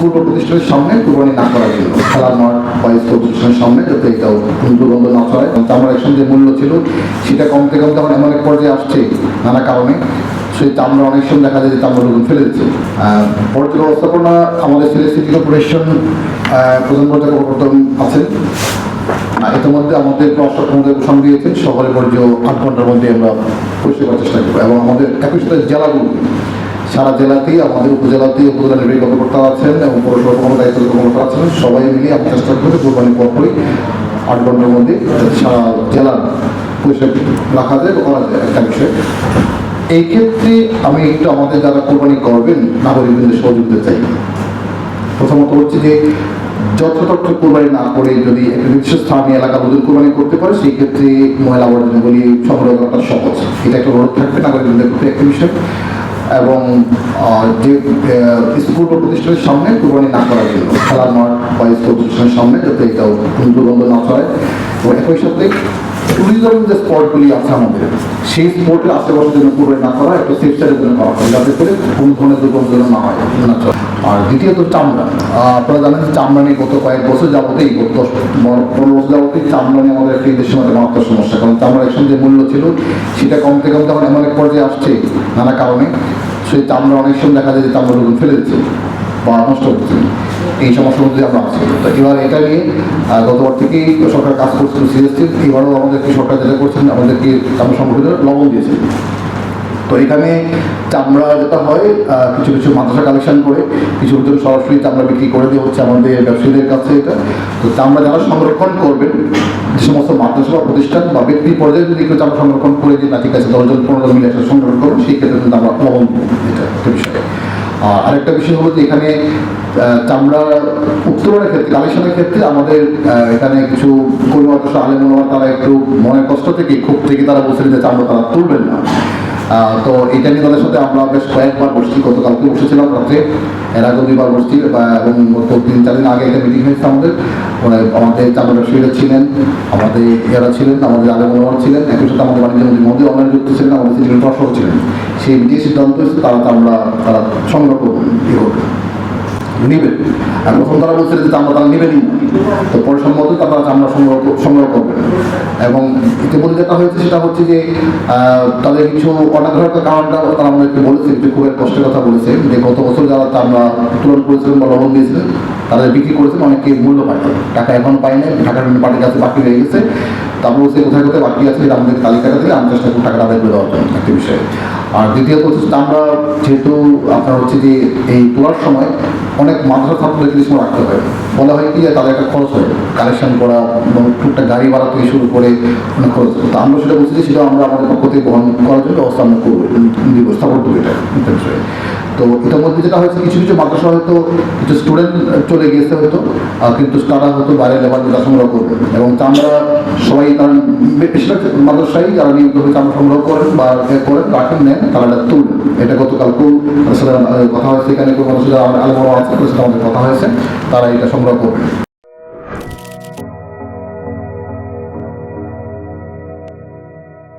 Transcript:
School বা প্রতিষ্ঠানের সামনে কোরবানি না করার জন্য, খেলার মাঠ বা স্কুল প্রতিষ্ঠানের সামনে যাতে এটাও দুর্গন্ধ না ছড়ায়। চামড়ার একসঙ্গে যে মূল্য ছিল সেটা কমতে কমতে এখন এমন এক পর্যায়ে আসছে নানা কারণে, সেই চামড়া অনেক সময় দেখা যায় যে চামড়া লোকজন ফেলে দিচ্ছে। পর্যায় ব্যবস্থাপনা আমাদের সিলেট সিটি কর্পোরেশন প্রধান পর্যায়ে প্রবর্তন আছেন। ইতিমধ্যে আমাদের প্রশাসনের ঘোষণা দিয়েছেন শহরের পর্যায়ে 8 ঘন্টার মধ্যে আমরা পরিষ্কার করার চেষ্টা করবো, এবং আমাদের 21টা জেলাগুলো সারা জেলাতেই আমাদের উপজেলাতেই উপজেলা নির্বাহী কর্মকর্তা আছেন এবং পৌরসভা দায়িত্ব কর্মকর্তা আছেন, সবাই মিলে আমরা চেষ্টা করে কোরবানি পরপরই 8 ঘন্টার মধ্যে সারা জেলা পরিষ্কার রাখা যায় বা করা যায় একটা বিষয়। এই ক্ষেত্রে আমি একটু আমাদের যারা কোরবানি করবেন নাগরিকদের সহযোগিতা চাই। প্রথমত হচ্ছে যে যথাযথ কোরবানি না করে যদি একটা নির্দিষ্ট স্থানীয় এলাকা বদল কোরবানি করতে পারে সেই ক্ষেত্রে ময়লা আবর্জনাগুলি সংগ্রহ করাটা সহজ, এটা একটা অনুরোধ থাকবে নাগরিকদের প্রতি একটা বিষয়। এবং যে স্কুল বা প্রতিষ্ঠানের সামনে কোরবানি না করার জন্য, খেলার মাঠ বা স্কুল প্রতিষ্ঠানের সামনে যাতে এটাও দুর্গন্ধ না ছড়ায়। এবং একই সাথে ট্যুরিজম যে স্পটগুলি আছে আমাদের, সেই স্পটের আশেপাশের জন্য কোরবানি না করা একটা সেফ সাইডের জন্য করা হয়, যাতে করে কোনো ধরনের দুর্গন্ধ না হয় না চলে। আর দ্বিতীয়ত চামড়া, আপনারা জানেন যে চামড়া নিয়ে গত কয়েক বছর যাবতেই 10-15 বছর যাবতেই চামড়া নিয়ে আমাদের একটা দেশের মধ্যে মারাত্মক সমস্যা, কারণ চামড়ার একসঙ্গে যে মূল্য ছিল সেটা কমতে কমতে এখন এমন এক পর্যায়ে আসছে নানা কারণে, সেই চামড়া অনেক সময় দেখা যায় যে চামড়া লোকজন ফেলে দিচ্ছে বা নষ্ট করছে। এই সমস্যার মধ্যে আমরা আছি। তো এবার এটা নিয়ে গতবার থেকেই সরকার কাজ করছিল সিরিয়াসলি। এবারও আমাদেরকে সরকার যেটা করছেন আমাদেরকে চামড়া সংগঠনের লবণ দিয়েছে। তো এখানে চামড়া যেটা হয় কিছু কিছু মাদ্রাসা কালেকশন করে কিছু কিছু সরাসরি চামড়া বিক্রি করে দিয়ে হচ্ছে আমাদের ব্যবসায়ীদের কাছে এটা। তো চামড়া যারা সংরক্ষণ করবেন, যে সমস্ত মাদ্রাসা বা প্রতিষ্ঠান বা ব্যক্তি পর্যায়ে যদি কেউ চামড়া সংরক্ষণ করে যে না ঠিক আছে 10-15 মিলে একটা সংরক্ষণ করবেন, সেই ক্ষেত্রে কিন্তু আমরা লবণ দেবো, এটা একটা বিষয়। আরেকটা বিষয় হলো যে এখানে চামড়া উত্তোলনের ক্ষেত্রে কালেকশনের ক্ষেত্রে আমাদের এখানে কিছু কর্মী আলেমুলামা তারা একটু মনের কষ্ট থেকে ক্ষোভ থেকে তারা বলছিলেন যে চামড়া তারা তুলবেন না। তো এটা নিয়ে তাদের সাথে আমরা বেশ কয়েকবার বসছি, গতকালকে বসেছিলাম রাত্রে, এর আগে 2বার বসছি, এবং গত 3-4 দিন আগে একটা মিটিং হয়েছে আমাদের। আমাদের চামড়া ব্যবসায়ীরা ছিলেন, আমাদের এরা ছিলেন, আমাদের আলেমুলামা ছিলেন, একই সাথে আমাদের বাণিজ্য মন্ত্রী মোদী অনলাইন যুক্ত ছিলেন, আমাদের সিটি প্রশাসক ছিলেন। সেই মিটিং সিদ্ধান্ত হয়েছে তারা সংগ্রহ করবেন, কী করবেন নেবেন। আর প্রথম তারা বলছিলেন যে চামড়া তারা নেবেনই, তো পরে সম্ভবত তারা চামড়া সংগ্রহ করবেন। এবং ইতিমধ্যে যেটা হয়েছে সেটা হচ্ছে যে তাদের কিছু অনাগ্রহের কারণটা তারা আমাদেরকে বলেছে, যে খুব কষ্টের কথা বলেছে যে গত বছর যারা চামড়া উত্তোলন করেছিলেন বা লবণ দিয়েছিলেন তাদের বিক্রি করেছেন, অনেকে মূল্য পায়নি, টাকা এখন পায় না, ঢাকার পার্টির কাছে বাকি রয়ে গেছে। তারপর হচ্ছে কোথায় কোথায় বাকি আছে আমাদের তালিকাটা দিলে আমি চেষ্টা করি টাকাটা আদায় করে দেওয়ার জন্য একটা বিষয়। আর দ্বিতীয়ত হচ্ছে চামড়া যেহেতু আপনার হচ্ছে যে এই তোলার সময় অনেক মাদ্রাসা ছাত্রদেরকে কিছু রাখতে হয়, বলা হয় কি যে তাদের একটা খরচ হয় কালেকশন করা এবং টুকটা গাড়ি ভাড়া থেকে শুরু করে অনেক খরচ। তো আমরা সেটা বলছি যে সেটা আমরা আমাদের পক্ষ থেকে বহন করার জন্য ব্যবস্থা আমরা করবো, ব্যবস্থা করতে এটা বিষয়ে। তো এটার মধ্যে যেটা হয়েছে কিছু কিছু মাদ্রাসা হয়তো কিছু স্টুডেন্ট চলে গিয়েছে হয়তো, কিন্তু তারা হয়তো বাইরে লেবার যেটা সংগ্রহ করবে, এবং চামড়া সবাই তারা বেশিরভাগ মাদ্রাসাই যারা নিয়মিতভাবে চামড়া সংগ্রহ করেন বা করেন রাখেন নেন তারা এটা তুলবেন। এটা গতকালকেও কথা হয়েছে, এখানে কোনো মানুষের আলেমরা আছে তাদের সাথে আমাদের কথা হয়েছে, তারা এটা সংগ্রহ করবেন।